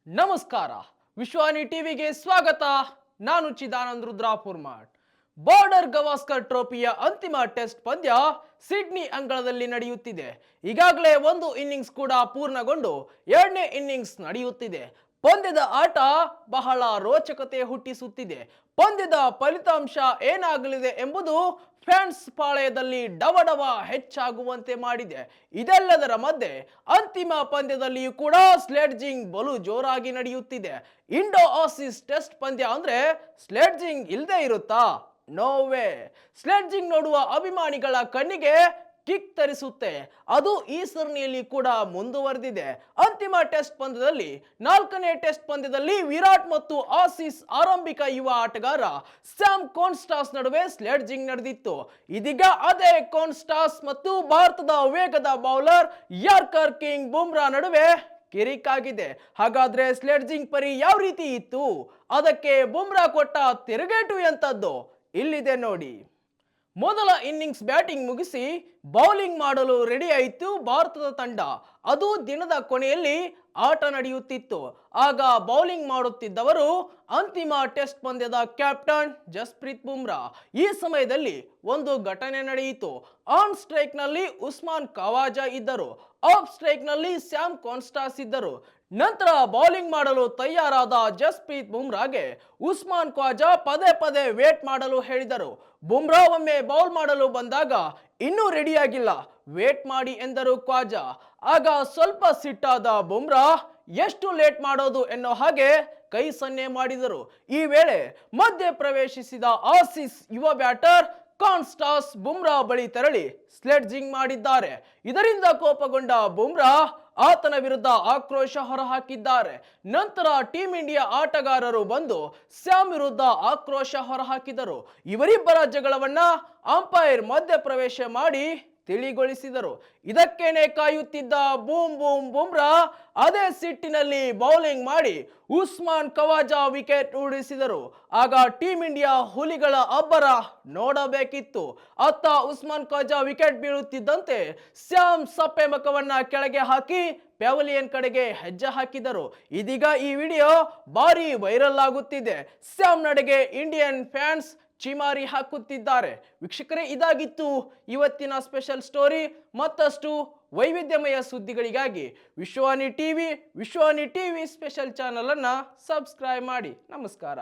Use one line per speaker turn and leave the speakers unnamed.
ನಮಸ್ಕಾರ. ವಿಶ್ವಾನಿ ಟಿವಿಗೆ ಸ್ವಾಗತ. ನಾನು ಚಿದಾನಂದ್ ರುದ್ರಾಪುರ್ಮಾಡ್. ಬಾರ್ಡರ್ ಗವಾಸ್ಕರ್ ಟ್ರೋಫಿಯ ಅಂತಿಮ ಟೆಸ್ಟ್ ಪಂದ್ಯ ಸಿಡ್ನಿ ಅಂಗಳದಲ್ಲಿ ನಡೆಯುತ್ತಿದೆ. ಈಗಾಗಲೇ ಒಂದು ಇನ್ನಿಂಗ್ಸ್ ಕೂಡ ಪೂರ್ಣಗೊಂಡು ಎರಡನೇ ಇನ್ನಿಂಗ್ಸ್ ನಡೆಯುತ್ತಿದೆ. ಪಂದ್ಯದ ಆಟ ಬಹಳ ರೋಚಕತೆ ಹುಟ್ಟಿಸುತ್ತಿದೆ. ಪಂದ್ಯದ ಫಲಿತಾಂಶ ಏನಾಗಲಿದೆ ಎಂಬುದು ಫ್ಯಾನ್ಸ್ ಪಾಳೆಯದಲ್ಲಿ ಡವಡವ ಹೆಚ್ಚಾಗುವಂತೆ ಮಾಡಿದೆ. ಇದೆಲ್ಲದರ ಮಧ್ಯೆ ಅಂತಿಮ ಪಂದ್ಯದಲ್ಲಿಯೂ ಕೂಡ ಸ್ಲೆಡ್ಜಿಂಗ್ ಬಲು ಜೋರಾಗಿ ನಡೆಯುತ್ತಿದೆ. ಇಂಡೋ ಆಸೀಸ್ ಟೆಸ್ಟ್ ಪಂದ್ಯ ಅಂದ್ರೆ ಸ್ಲೆಡ್ಜಿಂಗ್ ಇಲ್ಲದೆ ಇರುತ್ತಾ? ನೋವೇ. ಸ್ಲೆಡ್ಜಿಂಗ್ ನೋಡುವ ಅಭಿಮಾನಿಗಳ ಕಣ್ಣಿಗೆ ಕಿಕ್ ತರಿಸುತ್ತೆ. ಅದು ಈ ಸರಣಿಯಲ್ಲಿ ಕೂಡ ಮುಂದುವರೆದಿದೆ. ಅಂತಿಮ ಟೆಸ್ಟ್ ಪಂದ್ಯದಲ್ಲಿ ನಾಲ್ಕನೇ ಟೆಸ್ಟ್ ಪಂದ್ಯದಲ್ಲಿ ವಿರಾಟ್ ಮತ್ತು ಆಸೀಸ್ ಆರಂಭಿಕ ಯುವ ಆಟಗಾರ ಸ್ಯಾಮ್ ಕಾನ್ಸ್ಟಾಸ್ ನಡುವೆ ಸ್ಲೆಡ್ಜಿಂಗ್ ನಡೆದಿತ್ತು. ಇದೀಗ ಅದೇ ಕಾನ್ಸ್ಟಾಸ್ ಮತ್ತು ಭಾರತದ ವೇಗದ ಬೌಲರ್ ಯಾರ್ಕರ್ ಕಿಂಗ್ ಬುಮ್ರಾ ನಡುವೆ ಕಿರಿಕಾಗಿದೆ. ಹಾಗಾದ್ರೆ ಸ್ಲೆಡ್ಜಿಂಗ್ ಪರಿ ಯಾವ ರೀತಿ ಇತ್ತು? ಅದಕ್ಕೆ ಬುಮ್ರಾ ಕೊಟ್ಟ ತಿರುಗೇಟು ಎಂತದ್ದು? ಇಲ್ಲಿದೆ ನೋಡಿ. ಮೊದಲ ಇನ್ನಿಂಗ್ಸ್ ಬ್ಯಾಟಿಂಗ್ ಮುಗಿಸಿ ಬೌಲಿಂಗ್ ಮಾಡಲು ರೆಡಿ ಆಯಿತು ಭಾರತದ ತಂಡ. ಅದು ದಿನದ ಕೊನೆಯಲ್ಲಿ ಆಟ ನಡೆಯುತ್ತಿತ್ತು. ಆಗ ಬೌಲಿಂಗ್ ಮಾಡುತ್ತಿದ್ದವರು ಅಂತಿಮ ಟೆಸ್ಟ್ ಪಂದ್ಯದ ಕ್ಯಾಪ್ಟನ್ ಜಸ್ಪ್ರೀತ್ ಬುಮ್ರಾ. ಈ ಸಮಯದಲ್ಲಿ ಒಂದು ಘಟನೆ ನಡೆಯಿತು. ಆನ್ ಸ್ಟ್ರೈಕ್ ನಲ್ಲಿ ಉಸ್ಮಾನ್ ಖವಾಜಾ ಇದ್ದರು, ಆಫ್ ಸ್ಟ್ರೈಕ್ ನಲ್ಲಿ ಸ್ಯಾಮ್ ಕಾನ್ಸ್ಟಾಸ್ ಇದ್ದರು. ನಂತರ ಬೌಲಿಂಗ್ ಮಾಡಲು ತಯಾರಾದ ಜಸ್ಪ್ರೀತ್ ಬುಮ್ರಾಗೆ ಉಸ್ಮಾನ್ ಖ್ವಾಜಾ ಪದೇ ಪದೇ ವೇಟ್ ಮಾಡಲು ಹೇಳಿದರು. ಬುಮ್ರಾ ಒಮ್ಮೆ ಬೌಲ್ ಮಾಡಲು ಬಂದಾಗ ಇನ್ನೂ ರೆಡಿಯಾಗಿಲ್ಲ, ವೇಟ್ ಮಾಡಿ ಎಂದರು ಖ್ವಾಜಾ. ಆಗ ಸ್ವಲ್ಪ ಸಿಟ್ಟಾದ ಬುಮ್ರಾ ಎಷ್ಟು ಲೇಟ್ ಮಾಡೋದು ಎನ್ನೋ ಹಾಗೆ ಕೈ ಸನ್ನೆ ಮಾಡಿದರು. ಈ ವೇಳೆ ಮಧ್ಯೆ ಪ್ರವೇಶಿಸಿದ ಆಸೀಸ್ ಯುವ ಬ್ಯಾಟರ್ ಕಾನ್ಸ್ಟಾಸ್ ಬುಮ್ರಾ ಬಳಿ ತೆರಳಿ ಸ್ಲೆಡ್ಜಿಂಗ್ ಮಾಡಿದ್ದಾರೆ. ಇದರಿಂದ ಕೋಪಗೊಂಡ ಬುಮ್ರಾ ಆತನ ವಿರುದ್ಧ ಆಕ್ರೋಶ ಹೊರಹಾಕಿದ್ದಾರೆ. ನಂತರ ಟೀಂ ಇಂಡಿಯಾ ಆಟಗಾರರು ಬಂದು ಸ್ಯಾಮ್ ವಿರುದ್ಧ ಆಕ್ರೋಶ ಹೊರಹಾಕಿದರು. ಇವರಿಬ್ಬರ ಜಗಳವನ್ನ ಅಂಪೈರ್ ಮಧ್ಯ ಪ್ರವೇಶ ಮಾಡಿ ತಿಳಿಗೊಳಿಸಿದರು. ಇದಕ್ಕೇನೆ ಕಾಯುತ್ತಿದ್ದ ಬೂಮ್ ಬೂಮ್ ಬುಮ್ರಾ ಅದೇ ಸಿಟ್ಟಿನಲ್ಲಿ ಬೌಲಿಂಗ್ ಮಾಡಿ ಉಸ್ಮಾನ್ ಖವಾಜಾ ವಿಕೆಟ್ ಉರುಳಿಸಿದರು. ಆಗ ಟೀಂ ಇಂಡಿಯಾ ಹುಲಿಗಳ ಅಬ್ಬರ ನೋಡಬೇಕಿತ್ತು. ಅತ್ತ ಉಸ್ಮಾನ್ ಖವಾಜಾ ವಿಕೆಟ್ ಬೀಳುತ್ತಿದ್ದಂತೆ ಸ್ಯಾಮ್ ಸಪ್ಪೆ ಮುಖವನ್ನ ಕೆಳಗೆ ಹಾಕಿ ಪ್ಯಾವಿಲಿಯನ್ ಕಡೆಗೆ ಹೆಜ್ಜೆ ಹಾಕಿದರು. ಇದೀಗ ಈ ವಿಡಿಯೋ ಭಾರಿ ವೈರಲ್ ಆಗುತ್ತಿದೆ. ಸ್ಯಾಮ್ ನಡೆಗೆ ಇಂಡಿಯನ್ ಫ್ಯಾನ್ಸ್ ಚಿಮಾರಿ ಹಾಕುತ್ತಿದ್ದಾರೆ. ವೀಕ್ಷಕರೇ, ಇದಾಗಿತ್ತು ಇವತ್ತಿನ ಸ್ಪೆಷಲ್ ಸ್ಟೋರಿ. ಮತ್ತಷ್ಟು ವೈವಿಧ್ಯಮಯ ಸುದ್ದಿಗಳಿಗಾಗಿ ವಿಶ್ವಾನಿ ಟಿವಿ ಸ್ಪೆಷಲ್ ಚಾನಲ್ ಅನ್ನ ಸಬ್ಸ್ಕ್ರೈಬ್ ಮಾಡಿ. ನಮಸ್ಕಾರ.